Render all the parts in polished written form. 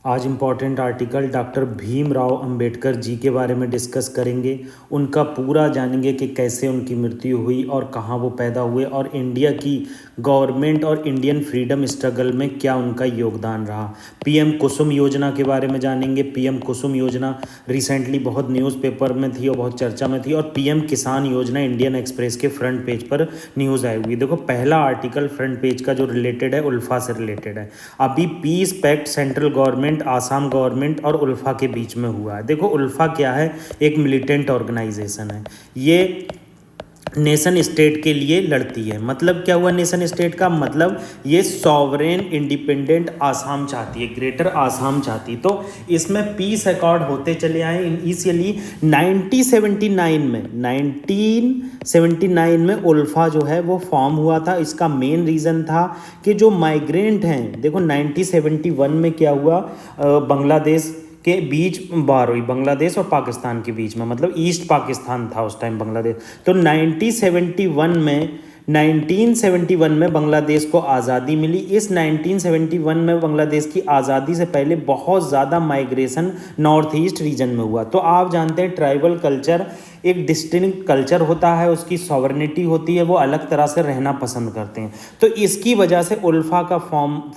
आज important article doctor Bhimrao Ambedkar ji के बारे में डिस्कस करेंगे। उनका पूरा जानेंगे कि कैसे उनकी मृत्यु हुई और कहाँ वो पैदा हुए और इंडिया की गवर्नमेंट और इंडियन फ्रीडम स्ट्रगल में क्या उनका योगदान रहा। पीएम कुसुम योजना के बारे में जानेंगे। पीएम कुसुम योजना रिसेंटली बहुत न्यूज़पेपर में थी और बहुत चर्चा में थी। और पीएम किसान योजना इंडियन एक्सप्रेस के फ्रंट पेज पर न्यूज़ आई हुई। देखो, पहला आर्टिकल फ्रंट पेज का जो रिलेटेड है उल्फा से रिलेटेड है। अभी peace pact central government, Assam government और उल्फा के बीच में हुआ है। देखो, उल्फा क्या है? एक मिलिटेंट ऑर्गेनाइजेशन है। ये नेशन स्टेट के लिए लड़ती है। मतलब क्या हुआ नेशन स्टेट का? मतलब ये सॉवरेन इंडिपेंडेंट आसाम चाहती है, ग्रेटर आसाम चाहती। तो इसमें पीस अकॉर्ड होते चले आए। इनिशियली 1979 में उल्फा जो है वो फॉर्म हुआ था। इसका मेन रीज़न था कि जो माइग्रेंट हैं, देखो 1971 में क्या हुआ, बांग्लादेश के बीच वार हुई, बांग्लादेश और पाकिस्तान के बीच में, मतलब ईस्ट पाकिस्तान था उस टाइम बांग्लादेश। तो 1971 में बांग्लादेश को आज़ादी मिली। इस 1971 में बांग्लादेश की आज़ादी से पहले बहुत ज़्यादा माइग्रेशन नॉर्थ ईस्ट रीजन में हुआ। तो आप जानते हैं ट्राइबल कल्चर एक डिस्टिंक्ट कल्चर होता है, उसकी सॉवरेनिटी होती है, वो अलग तरह से रहना पसंद करते हैं। तो इसकी वजह से उल्फा का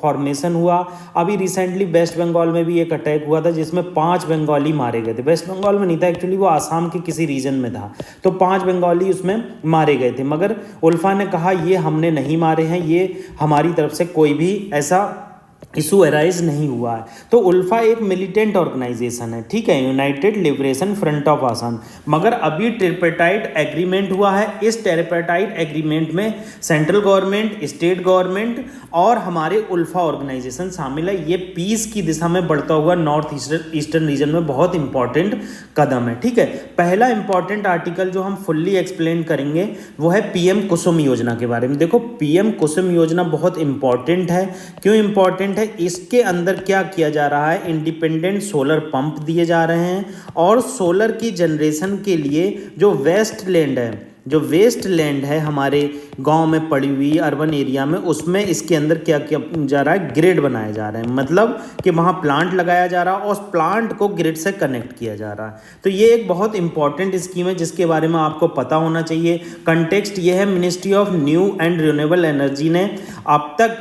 फॉर्मेशन हुआ। अभी रिसेंटली वेस्ट बंगाल में भी एक अटैक हुआ था जिसमें 5 बंगाली मारे गए थे। वेस्ट बंगाल में नहीं था एक्चुअली, वो आसाम के किसी रीजन में था। तो 5 बंगाली उसमें मारे गए थे, मगर उल्फा ने कहा ये हमने नहीं मारे हैं, ये हमारी तरफ से कोई भी ऐसा इशू अराइज नहीं हुआ है। तो उल्फा एक मिलिटेंट ऑर्गेनाइजेशन है, ठीक है, United liberation front of Assam. मगर अभी ट्रिपरटाइट एग्रीमेंट हुआ है। इस ट्रिपरटाइट एग्रीमेंट में सेंट्रल गवर्नमेंट, स्टेट गवर्नमेंट और हमारे उल्फा ऑर्गेनाइजेशन शामिल है। ये पीस की दिशा में बढ़ता हुआ नॉर्थ ईस्टर्न रीजन में बहुत इंपॉर्टेंट कदम है, ठीक है। पहला इंपॉर्टेंट आर्टिकल जो हम फुल्ली एक्सप्लेन करेंगे वो है पीएम कुसुम योजना के बारे में। देखो, पीएम कुसुम योजना बहुत इंपॉर्टेंट है। क्यों इंपॉर्टेंट है? इसके अंदर क्या किया जा रहा है, इंडिपेंडेंट सोलर पंप दिए जा रहे हैं और सोलर की जनरेशन के लिए जो वेस्ट लैंड है हमारे गांव में पड़ी हुई अर्बन एरिया में, उसमें इसके अंदर क्या किया जा रहा है, ग्रिड बनाए जा रहे हैं। मतलब कि वहाँ प्लांट लगाया जा रहा है और उस प्लांट को ग्रिड से कनेक्ट किया जा रहा है। तो ये एक बहुत इंपॉर्टेंट स्कीम है जिसके बारे में आपको पता होना चाहिए। कंटेक्स्ट ये है, ministry of new and renewable energy ने अब तक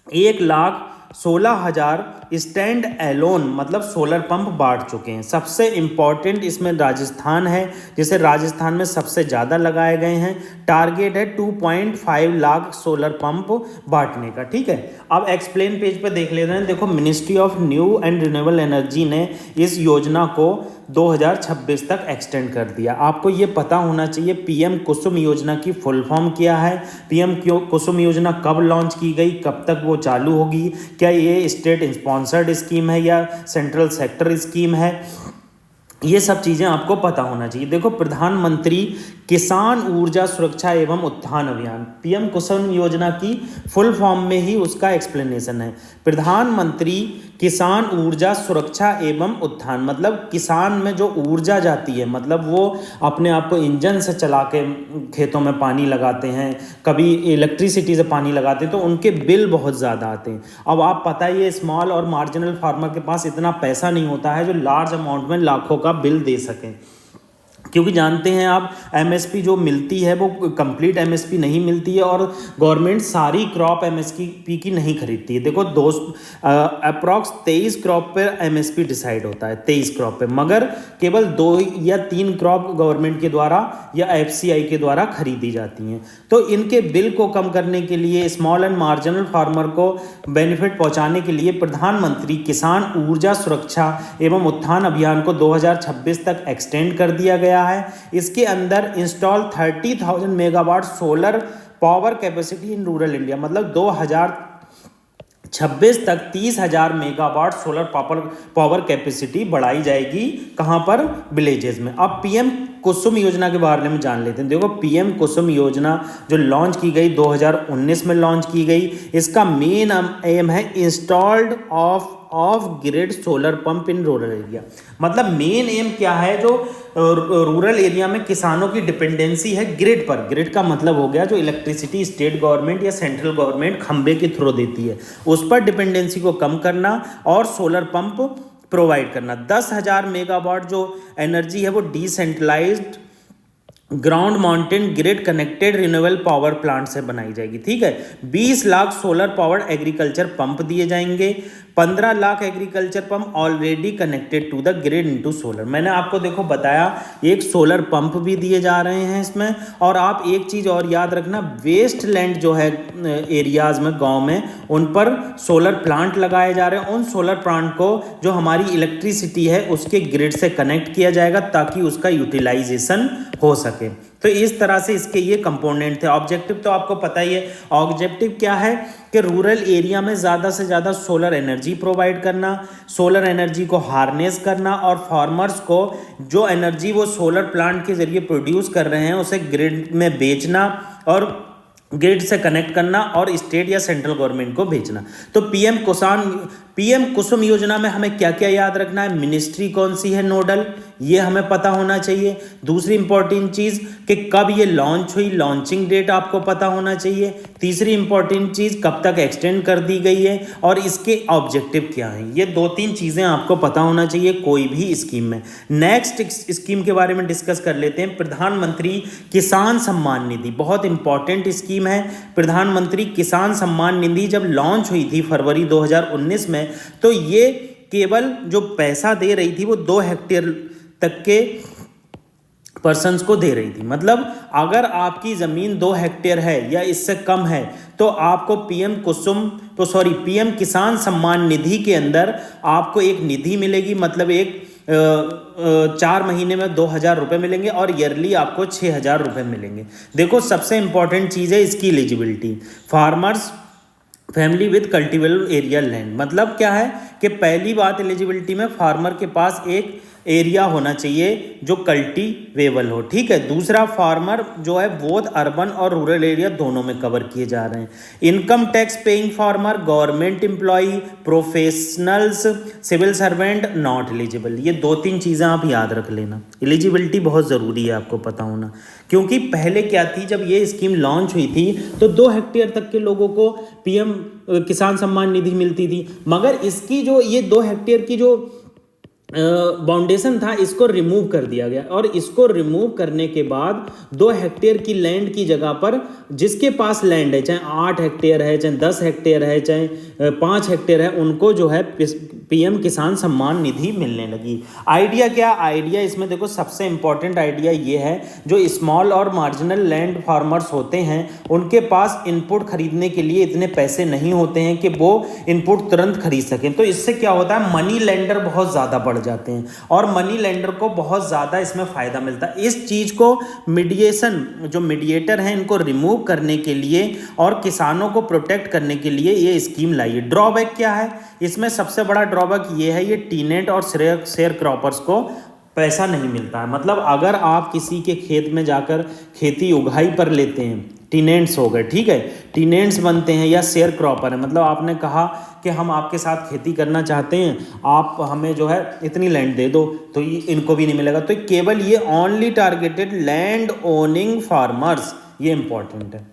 1,16,000 स्टैंड एलोन मतलब सोलर पंप बांट चुके हैं। सबसे इंपॉर्टेंट इसमें राजस्थान है, जैसे राजस्थान में सबसे ज़्यादा लगाए गए हैं। टारगेट है 2.5 लाख सोलर पंप बांटने का, ठीक है। अब एक्सप्लेन पेज पे देख लेते हैं। देखो, ministry of new and renewable energy ने इस योजना को 2026 तक एक्सटेंड कर दिया। आपको ये पता होना चाहिए पीएम कुसुम योजना की फुल फॉर्म क्या है, पीएम कुसुम योजना कब लॉन्च की गई, कब तक वो चालू होगी, क्या ये स्टेट स्पॉन्सर्ड स्कीम है या सेंट्रल सेक्टर स्कीम है, ये सब चीज़ें आपको पता होना चाहिए। देखो, प्रधानमंत्री किसान ऊर्जा सुरक्षा एवं उत्थान अभियान, पीएम कुसुम योजना की फुल फॉर्म में ही उसका एक्सप्लेनेशन है। प्रधानमंत्री किसान ऊर्जा सुरक्षा एवं उत्थान, मतलब किसान में जो ऊर्जा जाती है, मतलब वो अपने आप को इंजन से चला के खेतों में पानी लगाते हैं, कभी इलेक्ट्रिसिटी से पानी लगाते हैं, तो उनके बिल बहुत ज़्यादा आते हैं। अब आप पता ही है, स्मॉल और मार्जिनल फार्मर के पास इतना पैसा नहीं होता है जो लार्ज अमाउंट में लाखों का बिल दे सकें, क्योंकि जानते हैं आप एमएसपी जो मिलती है वो कंप्लीट एमएसपी नहीं मिलती है और गवर्नमेंट सारी क्रॉप एमएसपी की नहीं खरीदती है। देखो, अप्रॉक्स 23 क्रॉप पे एमएसपी डिसाइड होता है, 23 क्रॉप पे, मगर केवल 2 या 3 क्रॉप गवर्नमेंट के द्वारा या एफसीआई के द्वारा खरीदी जाती हैं। तो इनके बिल को कम करने के लिए, स्मॉल एंड मार्जिनल फार्मर को बेनिफिट पहुँचाने के लिए प्रधानमंत्री किसान ऊर्जा सुरक्षा एवं उत्थान अभियान को 2026 तक एक्सटेंड कर दिया गया है। इसके अंदर install 30,000 megawatt solar power capacity in rural India, मतलब 2026 तक 30,000 मेगावाट सोलर पावर कैपेसिटी बढ़ाई जाएगी। कहां पर? विलेजेस में। अब पीएम कुसुम योजना के बारे में जान लेते हैं। देखो पीएम कुसुम योजना जो लॉन्च की गई 2019 में लॉन्च की गई, इसका मेन एम है installed of grid solar pump in rural area. मतलब मेन एम क्या है, जो रूरल एरिया में किसानों की डिपेंडेंसी है ग्रिड पर। ग्रिड का मतलब हो गया जो इलेक्ट्रिसिटी स्टेट गवर्नमेंट या सेंट्रल गवर्नमेंट खंबे के थ्रू देती है, उस पर डिपेंडेंसी को कम करना और सोलर पंप प्रोवाइड करना। 10,000 मेगावाट जो एनर्जी है वो decentralised ground mountain grid connected renewable power plant से बनाई जाएगी। ठीक है, 20 lakh solar powered agriculture pump दिए जाएंगे। 15 lakh agriculture pump already connected to the grid into solar. मैंने आपको देखो बताया, एक सोलर पंप भी दिए जा रहे हैं इसमें। और आप एक चीज़ और याद रखना, वेस्ट लैंड जो है एरियाज में, गांव में, उन पर सोलर प्लांट लगाए जा रहे हैं। उन सोलर प्लांट को जो हमारी इलेक्ट्रिसिटी है उसके ग्रिड से कनेक्ट किया जाएगा ताकि उसका यूटिलाइजेशन हो सके। तो इस तरह से इसके ये कंपोनेंट थे। ऑब्जेक्टिव तो आपको पता ही है, ऑब्जेक्टिव क्या है कि रूरल एरिया में ज़्यादा से ज़्यादा सोलर एनर्जी प्रोवाइड करना, सोलर एनर्जी को हार्नेस करना और फार्मर्स को जो एनर्जी वो सोलर प्लांट के जरिए प्रोड्यूस कर रहे हैं उसे ग्रिड में बेचना और ग्रिड से कनेक्ट करना और स्टेट या सेंट्रल गवर्नमेंट को भेजना। तो पीएम कुसुम योजना में हमें क्या क्या याद रखना है, मिनिस्ट्री कौन सी है नोडल, ये हमें पता होना चाहिए। दूसरी इंपॉर्टेंट चीज़ कि कब ये लॉन्च हुई, लॉन्चिंग डेट आपको पता होना चाहिए। तीसरी इंपॉर्टेंट चीज़ कब तक एक्सटेंड कर दी गई है और इसके ऑब्जेक्टिव क्या हैं। ये 2-3 चीज़ें आपको पता होना चाहिए कोई भी स्कीम में। नेक्स्ट स्कीम के बारे में डिस्कस कर लेते हैं, प्रधानमंत्री किसान सम्मान निधि। बहुत इंपॉर्टेंट स्कीम है प्रधानमंत्री किसान सम्मान निधि। जब लॉन्च हुई थी फरवरी 2019 में, तो ये केवल जो पैसा दे रही थी वो 2 हेक्टेयर तक के पर्सन्स को दे रही थी। मतलब अगर आपकी ज़मीन 2 हेक्टेयर है या इससे कम है तो आपको पीएम किसान सम्मान निधि के अंदर आपको एक निधि मिलेगी। मतलब एक 4 महीने में 2,000 रुपये मिलेंगे और ईयरली आपको 6,000 रुपये मिलेंगे। देखो सबसे इंपॉर्टेंट चीज़ है इसकी eligibility, farmers family with cultivable area land. मतलब क्या है कि पहली बात एलिजिबिलिटी में फार्मर के पास एक एरिया होना चाहिए जो कल्टीवेबल हो। ठीक है, दूसरा फार्मर जो है बोथ अर्बन और रूरल एरिया दोनों में कवर किए जा रहे हैं। Income tax paying farmer, government employ, professionals, civil servant not eligible. ये 2-3 चीज़ें आप याद रख लेना। एलिजिबिलिटी बहुत ज़रूरी है आपको पता होना, क्योंकि पहले क्या थी, जब ये स्कीम लॉन्च हुई थी तो 2 हेक्टेयर तक के लोगों को पीएम किसान सम्मान निधि मिलती थी। मगर इसकी जो ये 2 हेक्टेयर की जो बाउंडेशन था इसको रिमूव कर दिया गया और इसको रिमूव करने के बाद 2 हेक्टेयर की लैंड की जगह पर जिसके पास लैंड है, चाहे 8 हेक्टेयर है, चाहे 10 हेक्टेयर है, चाहे 5 हेक्टेयर है, उनको जो है पीएम किसान सम्मान निधि मिलने लगी। आइडिया क्या, आइडिया इसमें देखो सबसे इंपॉर्टेंट आइडिया ये है, जो स्मॉल और मार्जिनल लैंड फार्मर्स होते हैं उनके पास इनपुट खरीदने के लिए इतने पैसे नहीं होते हैं कि वो इनपुट तुरंत खरीद सकें। तो इससे क्या होता है, मनी लेंडर बहुत ज़्यादा बढ़ जाते हैं और मनी लेंडर को बहुत ज़्यादा इसमें फ़ायदा मिलता है। इस चीज़ को जो मीडिएटर हैं इनको रिमूव करने के लिए और किसानों को प्रोटेक्ट करने के लिए ये स्कीम लाई है। ड्रॉबैक क्या है इसमें, सबसे बड़ा ड्रॉबैक ये है, ये टीनेट और शेयर क्रॉपर्स को पैसा नहीं मिलता है। मतलब अगर आप किसी के खेत में जाकर खेती उगाई पर लेते हैं, टीनेंट्स हो गए, ठीक है, टीनेंट्स बनते हैं या शेयर क्रॉपर है, मतलब आपने कहा कि हम आपके साथ खेती करना चाहते हैं, आप हमें जो है इतनी लैंड दे दो, तो इनको भी नहीं मिलेगा। तो केवल ये only targeted land owning farmers, ये इंपॉर्टेंट है।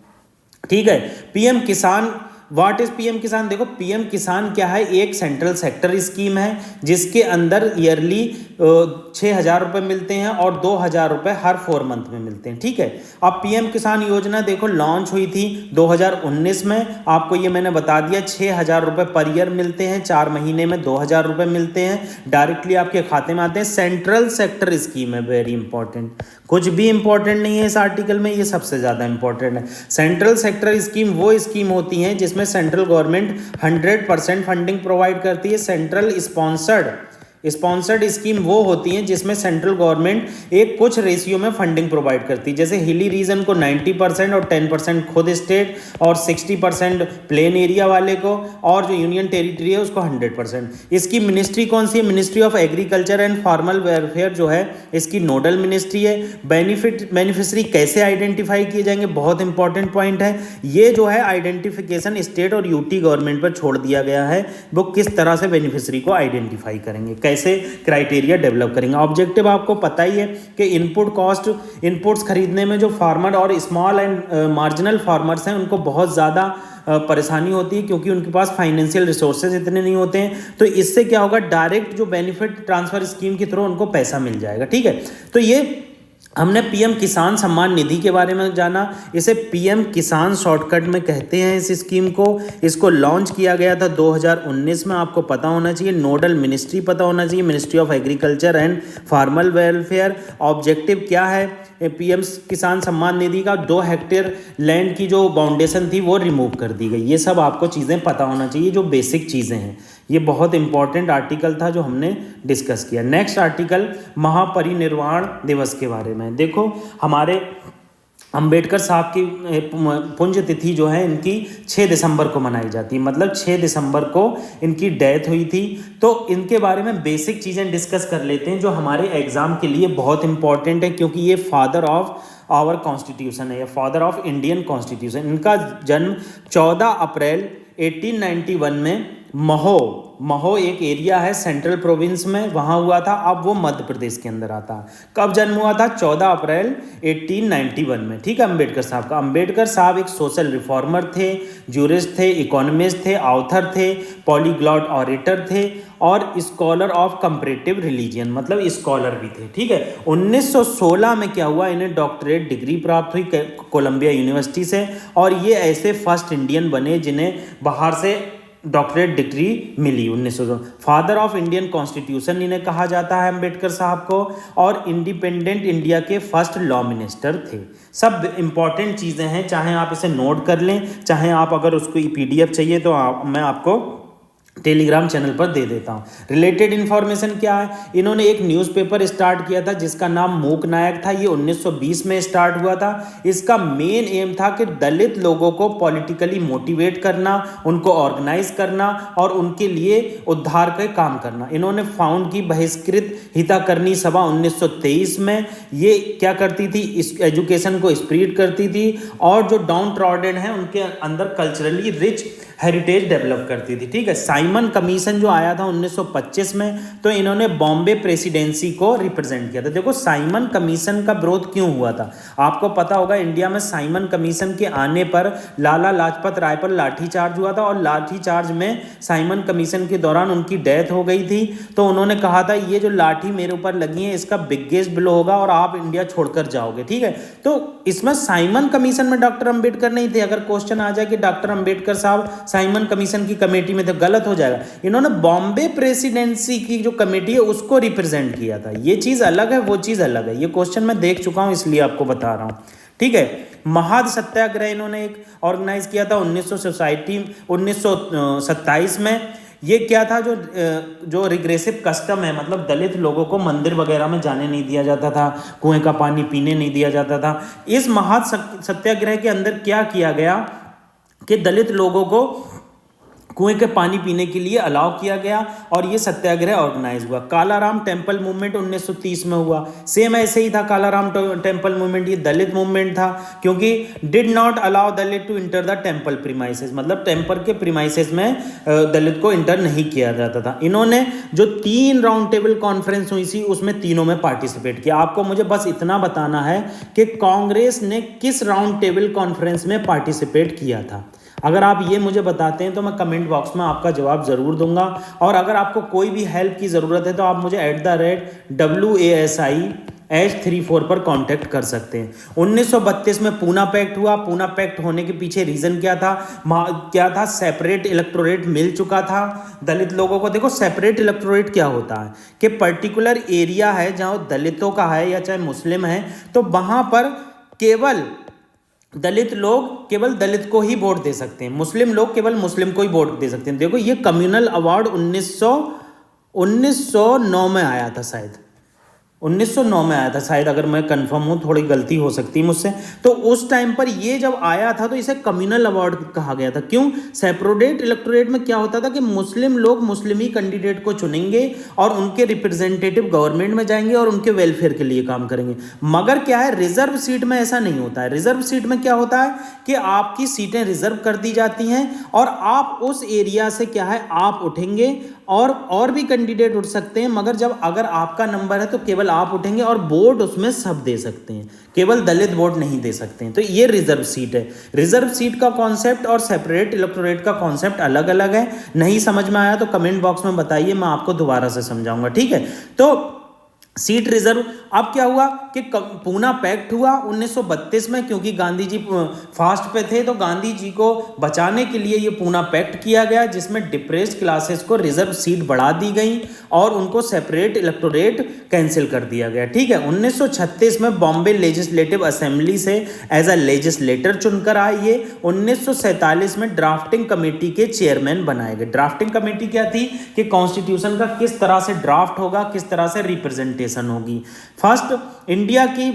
ठीक है, पीएम किसान, व्हाट इज पीएम किसान, देखो पीएम किसान क्या है, एक सेंट्रल सेक्टर स्कीम है जिसके अंदर ईयरली 6,000 रुपये मिलते हैं और 2,000 रुपये हर 4 मंथ में मिलते हैं। ठीक है, अब पीएम किसान योजना देखो लॉन्च हुई थी 2019 में, आपको ये मैंने बता दिया 6,000 रुपये पर ईयर मिलते हैं, 4 महीने में 2,000 रुपये मिलते हैं, डायरेक्टली आपके खाते में आते हैं। सेंट्रल सेक्टर स्कीम है, वेरी इंपॉर्टेंट, कुछ भी इंपॉर्टेंट नहीं है इस आर्टिकल में, ये सबसे ज़्यादा इंपॉर्टेंट है। सेंट्रल सेक्टर स्कीम वो स्कीम होती हैं जिसमें सेंट्रल गवर्नमेंट 100% फंडिंग प्रोवाइड करती है, सेंट्रल स्पॉन्सर्ड स्पॉन्सर्ड स्कीम वो होती हैं जिसमें सेंट्रल गवर्नमेंट एक कुछ रेशियो में फंडिंग प्रोवाइड करती है, जैसे हिली रीजन को 90% और 10% खुद स्टेट और 60% प्लेन एरिया वाले को, और जो यूनियन टेरिटरी है उसको 100%। इसकी मिनिस्ट्री कौन सी है? Ministry of agriculture and farmer welfare जो है इसकी नोडल मिनिस्ट्री है। बेनिफिशरी कैसे आइडेंटिफाई किए जाएंगे, बहुत इंपॉर्टेंट पॉइंट है ये जो है, आइडेंटिफिकेशन स्टेट और यूटी गवर्नमेंट पर छोड़ दिया गया है, वो किस तरह से बेनिफिशरी को आइडेंटिफाई करेंगे, कैसे क्राइटेरिया डेवलप करेंगे। ऑब्जेक्टिव आपको पता ही है कि इनपुट कॉस्ट, इनपुट्स खरीदने में जो फार्मर और स्मॉल एंड मार्जिनल फार्मर्स हैं उनको बहुत ज़्यादा परेशानी होती है, क्योंकि उनके पास फाइनेंशियल रिसोर्सेज इतने नहीं होते हैं। तो इससे क्या होगा, डायरेक्ट जो बेनिफिट ट्रांसफर स्कीम के थ्रू उनको पैसा मिल जाएगा। ठीक है, तो ये हमने पीएम किसान सम्मान निधि के बारे में जाना। इसे पीएम किसान शॉर्टकट में कहते हैं इस स्कीम को। इसको लॉन्च किया गया था 2019 में, आपको पता होना चाहिए। नोडल मिनिस्ट्री पता होना चाहिए, ministry of agriculture and farmer welfare. Objective क्या है पीएम किसान सम्मान निधि का? 2 हेक्टेयर लैंड की जो बाउंडेशन थी वो रिमूव कर दी गई। ये सब आपको चीज़ें पता होना चाहिए, जो बेसिक चीज़ें हैं। ये बहुत इंपॉर्टेंट आर्टिकल था जो हमने डिस्कस किया। नेक्स्ट आर्टिकल महापरिनिर्वाण दिवस के बारे में। देखो, हमारे अंबेडकर साहब की पुण्यतिथि जो है इनकी 6 दिसंबर को मनाई जाती है, मतलब 6 दिसंबर को इनकी डेथ हुई थी। तो इनके बारे में बेसिक चीज़ें डिस्कस कर लेते हैं जो हमारे एग्ज़ाम के लिए बहुत इंपॉर्टेंट है, क्योंकि ये फादर ऑफ आवर कॉन्स्टिट्यूशन है, या फादर ऑफ इंडियन कॉन्स्टिट्यूशन। इनका जन्म 14 अप्रैल 1891 में महो एक एरिया है सेंट्रल प्रोविंस में, वहाँ हुआ था। अब वो मध्य प्रदेश के अंदर आता है। कब जन्म हुआ था? 14 अप्रैल 1891 में। ठीक है, अंबेडकर साहब का। अंबेडकर साहब एक सोशल रिफॉर्मर थे, जूरिस्ट थे, इकोनॉमिस्ट थे, ऑथर थे, पॉलीग्लॉट ऑरेटर थे और स्कॉलर ऑफ कंपैरेटिव रिलीजन, मतलब स्कॉलर भी थे। ठीक है, 1916 में क्या हुआ, इन्हें डॉक्टरेट डिग्री प्राप्त हुई कोलंबिया यूनिवर्सिटी से, और ये ऐसे फर्स्ट इंडियन बने जिन्हें बाहर से डॉक्टरेट डिग्री मिली 1900। फादर ऑफ इंडियन कॉन्स्टिट्यूशन इन्हें कहा जाता है अंबेडकर साहब को, और इंडिपेंडेंट इंडिया के फर्स्ट लॉ मिनिस्टर थे। सब इंपॉर्टेंट चीज़ें हैं, चाहे आप इसे नोट कर लें, चाहे आप अगर उसको PDF चाहिए तो मैं आपको टेलीग्राम चैनल पर दे देता हूँ। रिलेटेड इन्फॉर्मेशन क्या है, इन्होंने एक न्यूज़पेपर स्टार्ट किया था जिसका नाम मूक नायक था। ये 1920 में स्टार्ट हुआ था। इसका मेन एम था कि दलित लोगों को पॉलिटिकली मोटिवेट करना, उनको ऑर्गेनाइज करना और उनके लिए उद्धार का काम करना। इन्होंने फाउंड की बहिष्कृत हितकर्णी सभा 1923 में। ये क्या करती थी, इस एजुकेशन को स्प्रेड करती थी और जो डाउन ट्रॉडेड हैं उनके अंदर कल्चरली रिच हेरिटेज डेवलप करती थी। ठीक है, साइमन कमीशन जो आया था 1925 में, तो इन्होंने बॉम्बे प्रेसिडेंसी को रिप्रेजेंट किया था। देखो, साइमन कमीशन का विरोध क्यों हुआ था, आपको पता होगा। इंडिया में साइमन कमीशन के आने पर लाला लाजपत राय पर लाठीचार्ज हुआ था, और लाठीचार्ज में साइमन कमीशन के दौरान उनकी डेथ हो गई थी। तो उन्होंने कहा था ये जो लाठी मेरे ऊपर लगी है इसका बिगेस्ट ब्लो होगा और आप इंडिया छोड़कर जाओगे। ठीक है, तो इसमें साइमन कमीशन में डॉक्टर अंबेडकर नहीं थे। अगर क्वेश्चन आ जाए कि डॉक्टर अंबेडकर साहब साइमन कमीशन की कमेटी में, तो गलत हो जाएगा। इन्होंने बॉम्बे प्रेसिडेंसी की जो कमेटी है उसको रिप्रेजेंट किया था। ये चीज़ अलग है, वो चीज़ अलग है। ये क्वेश्चन मैं देख चुका हूँ इसलिए आपको बता रहा हूँ। ठीक है, महाद सत्याग्रह इन्होंने एक ऑर्गेनाइज किया था 1927 में। ये क्या था, जो रिग्रेसिव कस्टम है, मतलब दलित लोगों को मंदिर वगैरह में जाने नहीं दिया जाता था, कुएं का पानी पीने नहीं दिया जाता था। इस महाद सत्याग्रह के अंदर क्या किया गया कि दलित लोगों को कुएं के पानी पीने के लिए अलाउ किया गया और ये सत्याग्रह ऑर्गेनाइज हुआ। कालाराम टेम्पल मूवमेंट 1930 में हुआ। सेम ऐसे ही था कालाराम टेम्पल मूवमेंट, ये दलित मूवमेंट था, क्योंकि did not allow Dalit to enter the temple premises, मतलब टेम्पल के प्रीमाइसेस में दलित को इंटर नहीं किया जाता था। इन्होंने जो 3 राउंड टेबल कॉन्फ्रेंस हुई थी उसमें तीनों में पार्टिसिपेट किया। आपको मुझे बस इतना बताना है कि कांग्रेस ने किस राउंड टेबल कॉन्फ्रेंस में पार्टिसिपेट किया था। अगर आप ये मुझे बताते हैं तो मैं कमेंट बॉक्स में आपका जवाब ज़रूर दूंगा। और अगर आपको कोई भी हेल्प की ज़रूरत है तो आप मुझे @WASI-34 पर कांटेक्ट कर सकते हैं। 1932 में पूना पैक्ट हुआ। पूना पैक्ट होने के पीछे रीज़न क्या था? सेपरेट इलेक्टोरेट मिल चुका था दलित लोगों को। देखो, सेपरेट इलेक्टोरेट क्या होता है कि पर्टिकुलर एरिया है जहाँ दलितों का है या चाहे मुस्लिम है, तो वहाँ पर केवल दलित लोग केवल दलित को ही वोट दे सकते हैं, मुस्लिम लोग केवल मुस्लिम को ही वोट दे सकते हैं। देखो, ये कम्युनल अवार्ड 1909 में आया था शायद, 1909 में आया था शायद, अगर मैं कंफर्म हूँ, थोड़ी गलती हो सकती है मुझसे। तो उस टाइम पर ये जब आया था तो इसे कम्युनल अवार्ड कहा गया था। क्यों? सेपरेट इलेक्टोरेट में क्या होता था कि मुस्लिम लोग मुस्लिम ही कैंडिडेट को चुनेंगे और उनके रिप्रेजेंटेटिव गवर्नमेंट में जाएंगे और उनके वेलफेयर के लिए काम करेंगे। मगर क्या है, रिजर्व सीट में ऐसा नहीं होता है। रिजर्व सीट में क्या होता है कि आपकी सीटें रिजर्व कर दी जाती हैं और आप उस एरिया से क्या है, आप उठेंगे और भी कैंडिडेट उठ सकते हैं, मगर जब अगर आपका नंबर है तो केवल आप उठेंगे और वोट उसमें सब दे सकते हैं, केवल दलित वोट नहीं दे सकते हैं। तो ये रिजर्व सीट है। रिजर्व सीट का कॉन्सेप्ट और सेपरेट इलेक्टोरेट का कॉन्सेप्ट अलग अलग है। नहीं समझ में आया तो कमेंट बॉक्स में बताइए, मैं आपको दोबारा से समझाऊंगा, ठीक है। तो सीट रिजर्व, अब क्या हुआ कि पूना पैक्ट हुआ 1932 में, क्योंकि गांधी जी फास्ट पे थे तो गांधी जी को बचाने के लिए ये पूना पैक्ट किया गया, जिसमें डिप्रेस्ड क्लासेस को रिजर्व सीट बढ़ा दी गई और उनको सेपरेट इलेक्टोरेट कैंसिल कर दिया गया, ठीक है। 1936 में बॉम्बे लेजिस्लेटिव असेंबली से एज अ लेजिस्लेटर चुनकर आए ये। 1947 में ड्राफ्टिंग कमेटी के चेयरमैन बनाए गए। ड्राफ्टिंग कमेटी क्या थी कि कॉन्स्टिट्यूशन का किस तरह से ड्राफ्ट होगा, किस तरह से रिप्रेजेंटेशन होगी। फर्स्ट, इंडिया की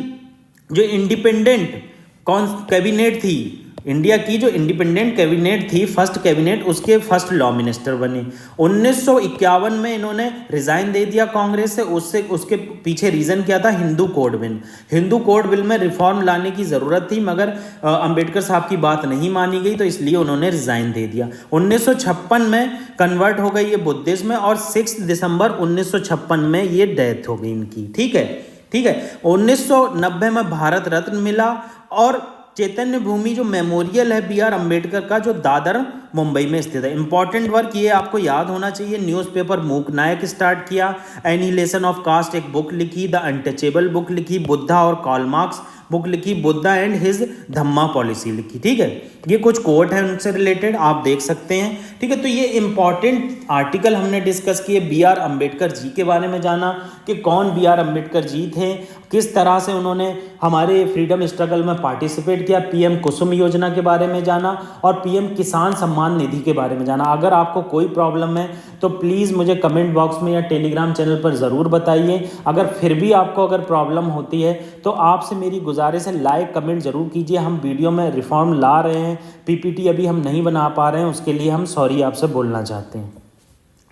जो इंडिपेंडेंट कैबिनेट थी, इंडिया की जो इंडिपेंडेंट कैबिनेट थी, फर्स्ट कैबिनेट, उसके फर्स्ट लॉ मिनिस्टर बने। 1951 में इन्होंने रिजाइन दे दिया कांग्रेस से। उसके पीछे रीजन क्या था? Hindu code bill. Hindu code bill में रिफॉर्म लाने की जरूरत थी, मगर अंबेडकर साहब की बात नहीं मानी गई, तो इसलिए उन्होंने रिजाइन दे दिया। 1956 में कन्वर्ट हो गई ये बुद्धिज्म में और 6 दिसंबर 1956 में ये डेथ हो गई इनकी, ठीक है, ठीक है। 1990 में भारत रत्न मिला और चैतन्य भूमि जो मेमोरियल है बी आर अम्बेडकर का, जो दादर मुंबई में स्थित है। इंपॉर्टेंट वर्क ये आपको याद होना चाहिए। न्यूज़पेपर मूक नायक स्टार्ट किया, एनिहिलेशन ऑफ कास्ट एक बुक लिखी, द अनटचेबल बुक लिखी, बुद्धा और कार्ल मार्क्स बुक लिखी, Buddha and his Dhamma policy लिखी, ठीक है। ये कुछ कोट है उनसे रिलेटेड, आप देख सकते हैं, ठीक है। तो ये इंपॉर्टेंट आर्टिकल हमने डिस्कस किए। बी आर अम्बेडकर जी के बारे में जाना कि कौन बी आर अम्बेडकर जी थे, किस तरह से उन्होंने हमारे फ्रीडम स्ट्रगल में पार्टिसिपेट किया, पीएम कुसुम योजना के बारे में जाना और पीएम किसान सम्मान निधि के बारे में जाना। अगर आपको कोई प्रॉब्लम है तो प्लीज़ मुझे कमेंट बॉक्स में या टेलीग्राम चैनल पर ज़रूर बताइए। अगर फिर भी आपको अगर प्रॉब्लम होती है तो आपसे मेरी गुजारिश है, लाइक कमेंट ज़रूर कीजिए। हम वीडियो में रिफॉर्म ला रहे हैं, पीपीटी अभी हम नहीं बना पा रहे हैं, उसके लिए हम सॉरी आपसे बोलना चाहते हैं।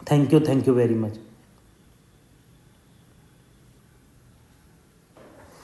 Thank you very much.